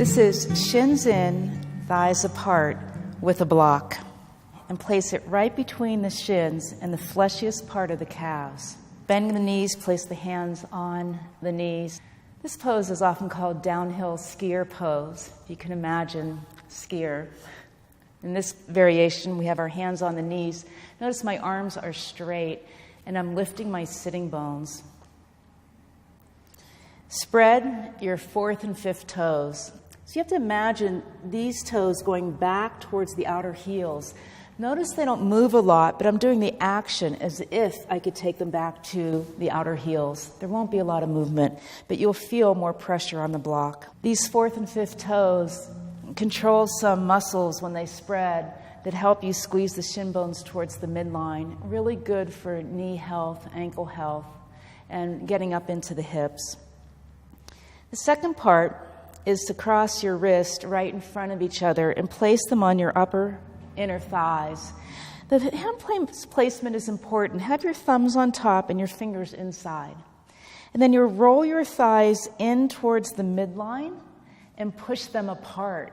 This is shins in, thighs apart with a block. And place it right between the shins and the fleshiest part of the calves. Bend the knees, place the hands on the knees. This pose is often called downhill skier pose. If you can imagine, skier. In this variation, we have our hands on the knees. Notice my arms are straight, and I'm lifting my sitting bones. Spread your fourth and fifth toes. So you have to imagine these toes going back towards the outer heels. Notice they don't move a lot, but I'm doing the action as if I could take them back to the outer heels. There won't be a lot of movement, but you'll feel more pressure on the block. These fourth and fifth toes control some muscles when they spread that help you squeeze the shin bones towards the midline. Really good for knee health, ankle health, and getting up into the hips. The second part is to cross your wrist right in front of each other and place them on your upper inner thighs. The hand placement is important. Have your thumbs on top and your fingers inside. And then you roll your thighs in towards the midline and push them apart.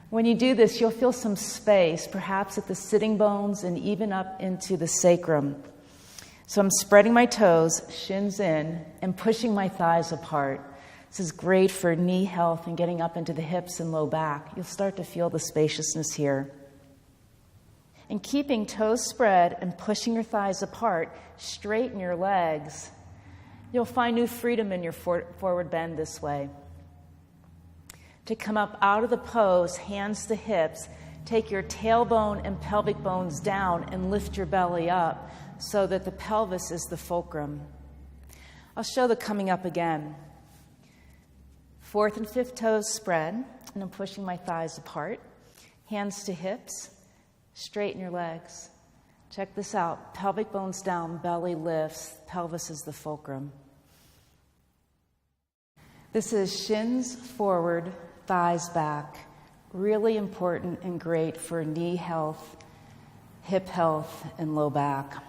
When you do this, you'll feel some space, perhaps at the sitting bones and even up into the sacrum. So I'm spreading my toes, shins in, and pushing my thighs apart. This is great for knee health and getting up into the hips and low back. You'll start to feel the spaciousness here. And keeping toes spread and pushing your thighs apart, straighten your legs. You'll find new freedom in your forward bend this way. To come up out of the pose, hands to hips, take your tailbone and pelvic bones down and lift your belly up so that the pelvis is the fulcrum. I'll show the coming up again. Fourth and fifth toes spread, and I'm pushing my thighs apart. Hands to hips, straighten your legs. Check this out. Pelvic bones down, belly lifts, pelvis is the fulcrum. This is shins forward, thighs back. Really important and great for knee health, hip health, and low back.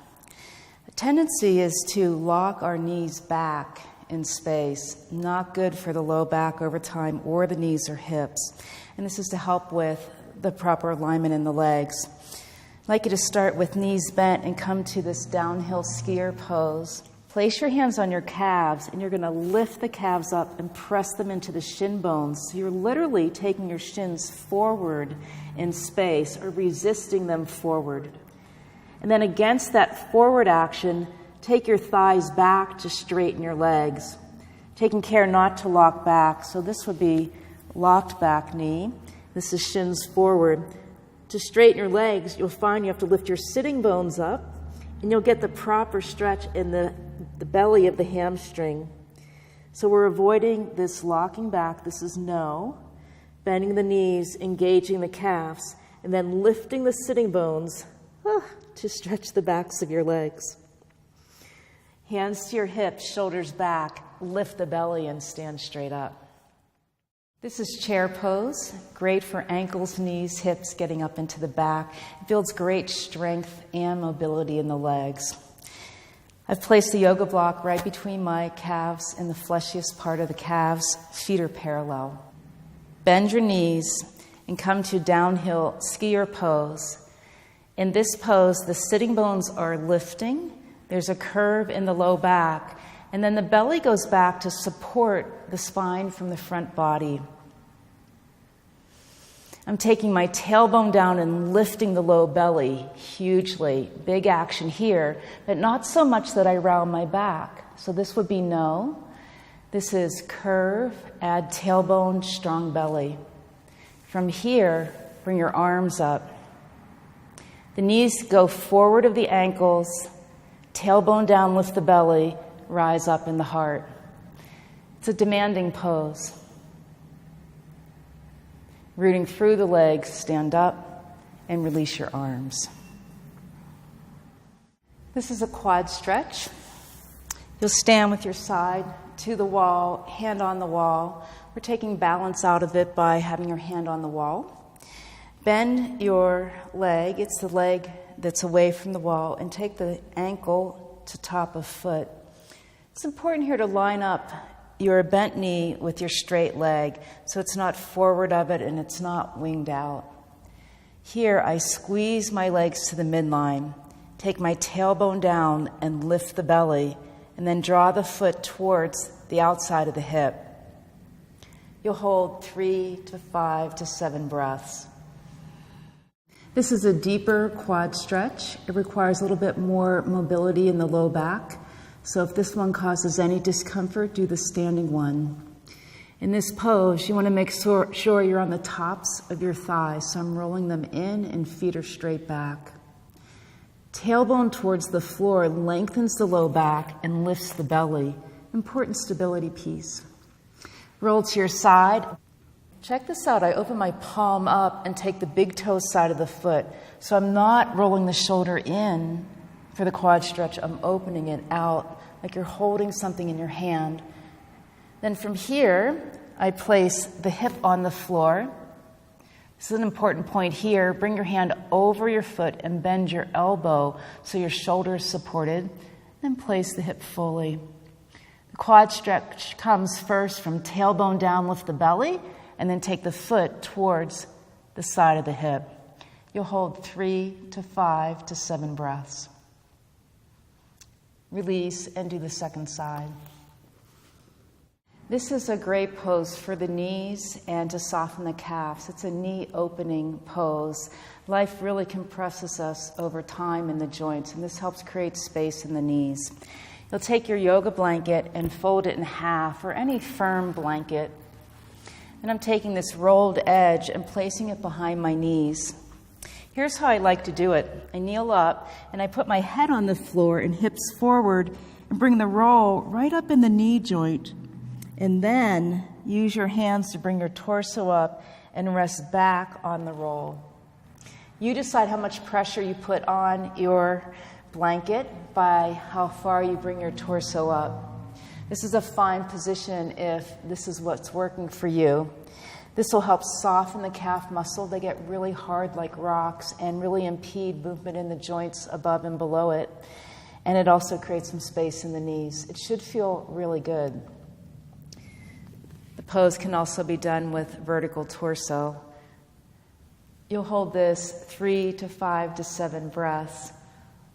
The tendency is to lock our knees back in space. Not good for the low back over time or the knees or hips. And this is to help with the proper alignment in the legs. I'd like you to start with knees bent and come to this downhill skier pose. Place your hands on your calves, and you're going to lift the calves up and press them into the shin bones. So you're literally taking your shins forward in space or resisting them forward. And then against that forward action, take your thighs back to straighten your legs. Taking care not to lock back. So this would be locked back knee. This is shins forward. To straighten your legs, you'll find you have to lift your sitting bones up, and you'll get the proper stretch in the belly of the hamstring. So we're avoiding this locking back. This is no. Bending the knees, engaging the calves, and then lifting the sitting bones to stretch the backs of your legs. Hands to your hips, shoulders back, lift the belly and stand straight up. This is chair pose, great for ankles, knees, hips, getting up into the back. It builds great strength and mobility in the legs. I've placed the yoga block right between my calves and the fleshiest part of the calves. Feet are parallel. Bend your knees and come to downhill skier pose. In this pose, the sitting bones are lifting. There's a curve in the low back, and then the belly goes back to support the spine from the front body. I'm taking my tailbone down and lifting the low belly hugely. Big action here, but not so much that I round my back. So this would be no. This is curve, add tailbone, strong belly. From here, bring your arms up. The knees go forward of the ankles, tailbone down, lift the belly, rise up in the heart. It's a demanding pose. Rooting through the legs, stand up and release your arms. This is a quad stretch. You'll stand with your side to the wall, hand on the wall. We're taking balance out of it by having your hand on the wall. Bend your leg, it's the leg that's away from the wall, and take the ankle to top of foot. It's important here to line up your bent knee with your straight leg, so it's not forward of it and it's not winged out. Here, I squeeze my legs to the midline, take my tailbone down and lift the belly, and then draw the foot towards the outside of the hip. You'll hold 3 to 5 to 7 breaths. This is a deeper quad stretch. It requires a little bit more mobility in the low back. So if this one causes any discomfort, do the standing one. In this pose, you want to make sure you're on the tops of your thighs. So I'm rolling them in and feet are straight back. Tailbone towards the floor lengthens the low back and lifts the belly. Important stability piece. Roll to your side. Check this out. I open my palm up and take the big toe side of the foot. So I'm not rolling the shoulder in for the quad stretch. I'm opening it out like you're holding something in your hand. Then from here, I place the hip on the floor. This is an important point here. Bring your hand over your foot and bend your elbow so your shoulder is supported. Then place the hip fully. The quad stretch comes first from tailbone down, lift the belly, and then take the foot towards the side of the hip. You'll hold 3 to 5 to 7 breaths. Release and do the second side. This is a great pose for the knees and to soften the calves. It's a knee opening pose. Life really compresses us over time in the joints, and this helps create space in the knees. You'll take your yoga blanket and fold it in half, or any firm blanket. And I'm taking this rolled edge and placing it behind my knees. Here's how I like to do it. I kneel up and I put my head on the floor and hips forward and bring the roll right up in the knee joint. And then use your hands to bring your torso up and rest back on the roll. You decide how much pressure you put on your blanket by how far you bring your torso up. This is a fine position if this is what's working for you. This will help soften the calf muscle. They get really hard like rocks and really impede movement in the joints above and below it. And it also creates some space in the knees. It should feel really good. The pose can also be done with vertical torso. You'll hold this 3 to 5 to 7 breaths,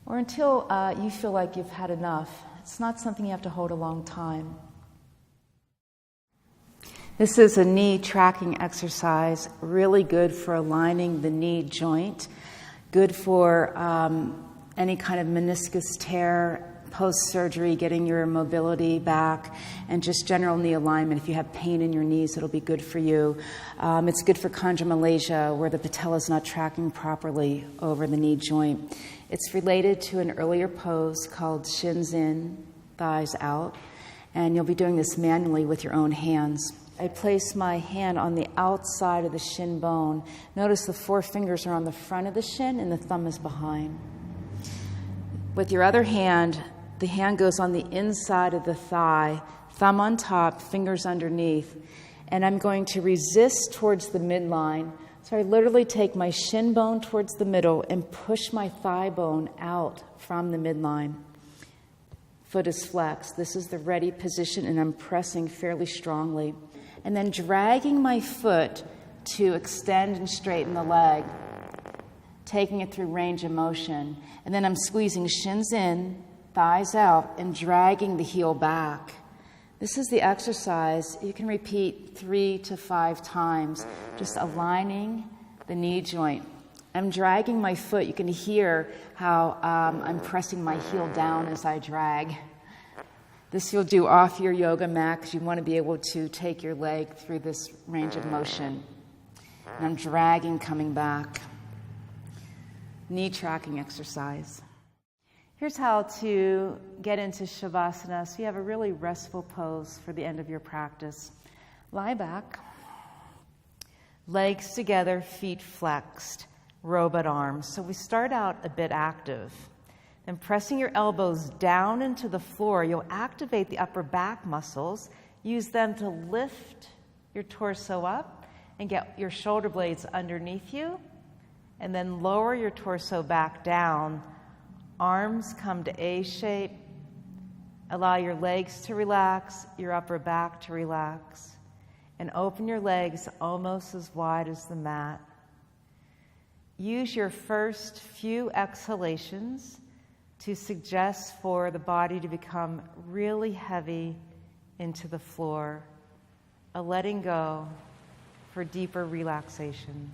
or until you feel like you've had enough. It's not something you have to hold a long time. This is a knee tracking exercise, really good for aligning the knee joint, good for any kind of meniscus tear, post-surgery, getting your mobility back, and just general knee alignment. If you have pain in your knees, it'll be good for you. It's good for chondromalacia, where the patella is not tracking properly over the knee joint. It's related to an earlier pose called Shin's in, thighs out, and you'll be doing this manually with your own hands. I place my hand on the outside of the shin bone. Notice the 4 fingers are on the front of the shin and the thumb is behind. With your other hand, the hand goes on the inside of the thigh, thumb on top, fingers underneath, and I'm going to resist towards the midline. So I literally take my shin bone towards the middle and push my thigh bone out from the midline. Foot is flexed. This is the ready position, and I'm pressing fairly strongly. And then dragging my foot to extend and straighten the leg, taking it through range of motion. And then I'm squeezing shins in, thighs out, and dragging the heel back. This is the exercise. You can repeat 3 to 5 times, just aligning the knee joint. I'm dragging my foot. You can hear how I'm pressing my heel down as I drag. This you'll do off your yoga mat because you want to be able to take your leg through this range of motion. And I'm dragging, coming back. Knee tracking exercise. Here's how to get into Savasana so you have a really restful pose for the end of your practice. Lie back, legs together, feet flexed, robot arms. So we start out a bit active. Then pressing your elbows down into the floor, you'll activate the upper back muscles. Use them to lift your torso up and get your shoulder blades underneath you. And then lower your torso back down. Arms come to A shape. Allow your legs to relax, your upper back to relax, and open your legs almost as wide as the mat. Use your first few exhalations to suggest for the body to become really heavy into the floor, a letting go for deeper relaxation.